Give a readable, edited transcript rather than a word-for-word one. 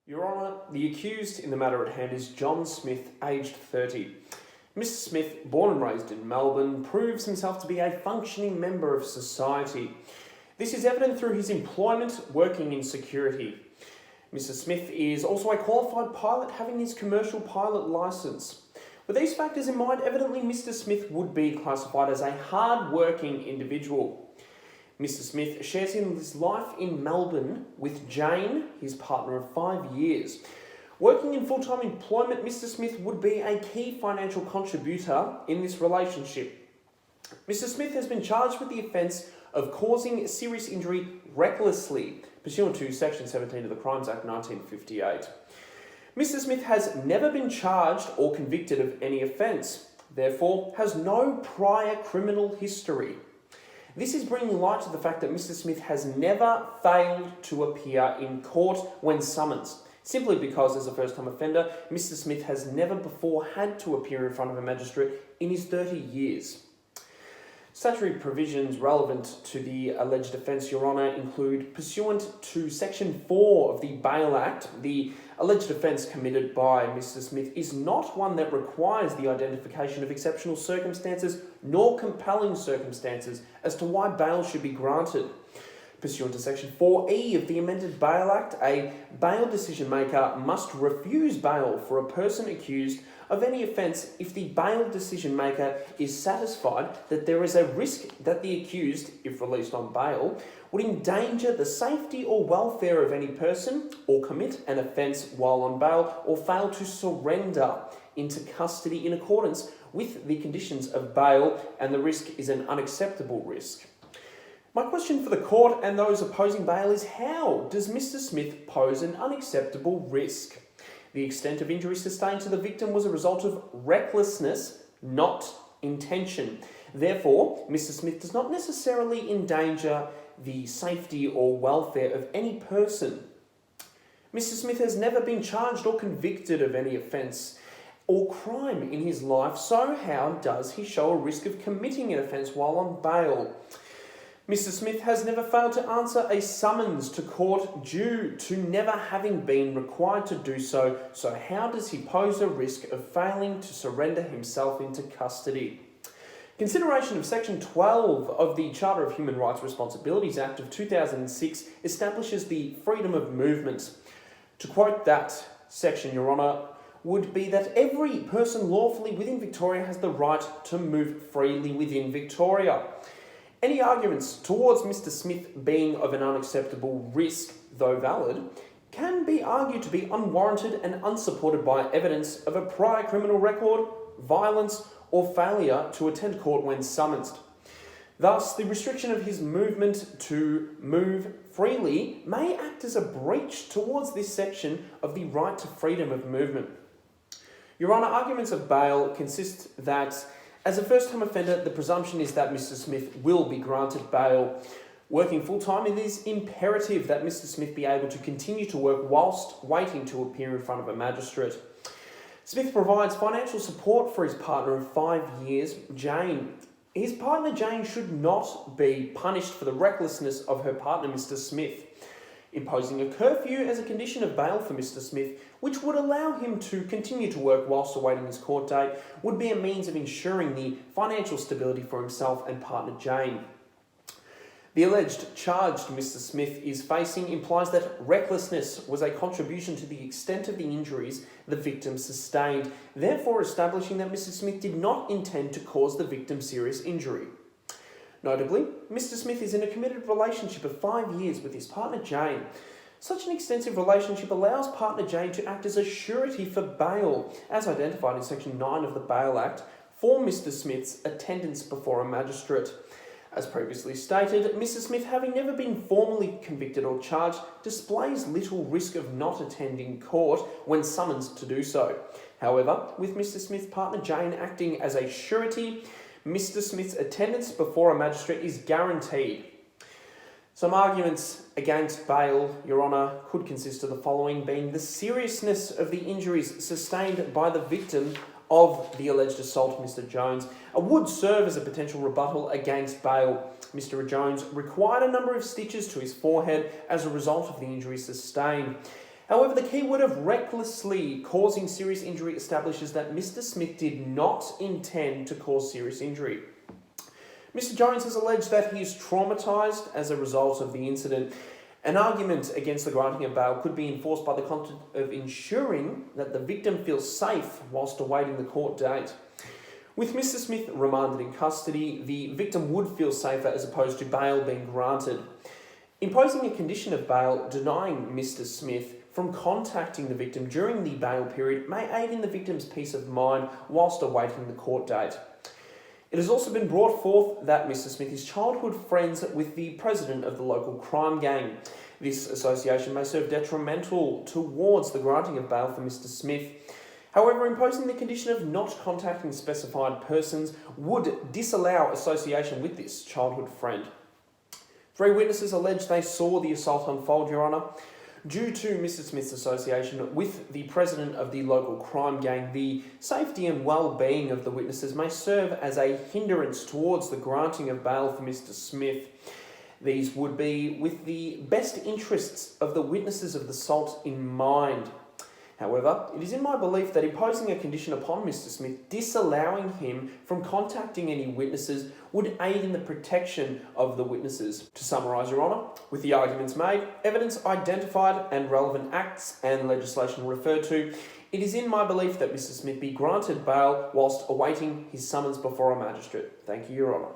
Your Honour, the accused in the matter at hand is John Smith, aged 30. Mr. Smith, born and raised in Melbourne, proves himself to be a functioning member of society. This is evident through his employment working in security. Mr. Smith is also a qualified pilot, having his commercial pilot licence. With these factors in mind, evidently Mr. Smith would be classified as a hard-working individual. Mr. Smith shares his life in Melbourne with Jane, his partner of 5 years. Working in full-time employment, Mr. Smith would be a key financial contributor in this relationship. Mr. Smith has been charged with the offence of causing serious injury recklessly, pursuant to Section 17 of the Crimes Act 1958. Mr. Smith has never been charged or convicted of any offence, therefore has no prior criminal history. This is bringing light to the fact that Mr. Smith has never failed to appear in court when summoned, simply because, as a first-time offender, Mr. Smith has never before had to appear in front of a magistrate in his 30 years. Statutory provisions relevant to the alleged offence, Your Honour, include, pursuant to Section 4 of the Bail Act, the alleged offence committed by Mr. Smith is not one that requires the identification of exceptional circumstances nor compelling circumstances as to why bail should be granted. Pursuant to Section 4E of the amended Bail Act, a bail decision maker must refuse bail for a person accused of any offence if the bail decision maker is satisfied that there is a risk that the accused, if released on bail, would endanger the safety or welfare of any person or commit an offence while on bail or fail to surrender into custody in accordance with the conditions of bail and the risk is an unacceptable risk. My question for the court and those opposing bail is, how does Mr. Smith pose an unacceptable risk? The extent of injury sustained to the victim was a result of recklessness, not intention. Therefore, Mr. Smith does not necessarily endanger the safety or welfare of any person. Mr. Smith has never been charged or convicted of any offence or crime in his life, so how does he show a risk of committing an offence while on bail? Mr. Smith has never failed to answer a summons to court due to never having been required to do so, so how does he pose a risk of failing to surrender himself into custody? Consideration of Section 12 of the Charter of Human Rights Responsibilities Act of 2006 establishes the freedom of movement. To quote that section, Your Honour, would be that every person lawfully within Victoria has the right to move freely within Victoria. Any arguments towards Mr. Smith being of an unacceptable risk, though valid, can be argued to be unwarranted and unsupported by evidence of a prior criminal record, violence, or failure to attend court when summoned. Thus, the restriction of his movement to move freely may act as a breach towards this section of the right to freedom of movement. Your Honour, arguments of bail consist that, as a first-time offender, the presumption is that Mr. Smith will be granted bail. Working full-time, it is imperative that Mr. Smith be able to continue to work whilst waiting to appear in front of a magistrate. Smith provides financial support for his partner of 5 years, Jane. His partner, Jane, should not be punished for the recklessness of her partner, Mr. Smith. Imposing a curfew as a condition of bail for Mr. Smith, which would allow him to continue to work whilst awaiting his court date, would be a means of ensuring the financial stability for himself and partner Jane. The alleged charge Mr. Smith is facing implies that recklessness was a contribution to the extent of the injuries the victim sustained, therefore establishing that Mr. Smith did not intend to cause the victim serious injury. Notably, Mr. Smith is in a committed relationship of 5 years with his partner Jane. Such an extensive relationship allows partner Jane to act as a surety for bail, as identified in Section 9 of the Bail Act, for Mr. Smith's attendance before a magistrate. As previously stated, Mr. Smith, having never been formally convicted or charged, displays little risk of not attending court when summoned to do so. However, with Mr. Smith's partner Jane acting as a surety, Mr. Smith's attendance before a magistrate is guaranteed. Some arguments against bail, Your Honour, could consist of the following, being the seriousness of the injuries sustained by the victim of the alleged assault, Mr. Jones, would serve as a potential rebuttal against bail. Mr. Jones required a number of stitches to his forehead as a result of the injuries sustained. However, the key word of recklessly causing serious injury establishes that Mr. Smith did not intend to cause serious injury. Mr. Jones has alleged that he is traumatised as a result of the incident. An argument against the granting of bail could be enforced by the concept of ensuring that the victim feels safe whilst awaiting the court date. With Mr. Smith remanded in custody, the victim would feel safer as opposed to bail being granted. Imposing a condition of bail denying Mr. Smith from contacting the victim during the bail period may aid in the victim's peace of mind whilst awaiting the court date. It has also been brought forth that Mr. Smith is childhood friends with the president of the local crime gang. This association may serve detrimental towards the granting of bail for Mr. Smith. However, imposing the condition of not contacting specified persons would disallow association with this childhood friend. 3 witnesses allege they saw the assault unfold, Your Honour. Due to Mr. Smith's association with the president of the local crime gang, the safety and well-being of the witnesses may serve as a hindrance towards the granting of bail for Mr. Smith. These would be with the best interests of the witnesses of the assault in mind. However, it is in my belief that imposing a condition upon Mr. Smith, disallowing him from contacting any witnesses, would aid in the protection of the witnesses. To summarise, Your Honour, with the arguments made, evidence identified and relevant acts and legislation referred to, it is in my belief that Mr. Smith be granted bail whilst awaiting his summons before a magistrate. Thank you, Your Honour.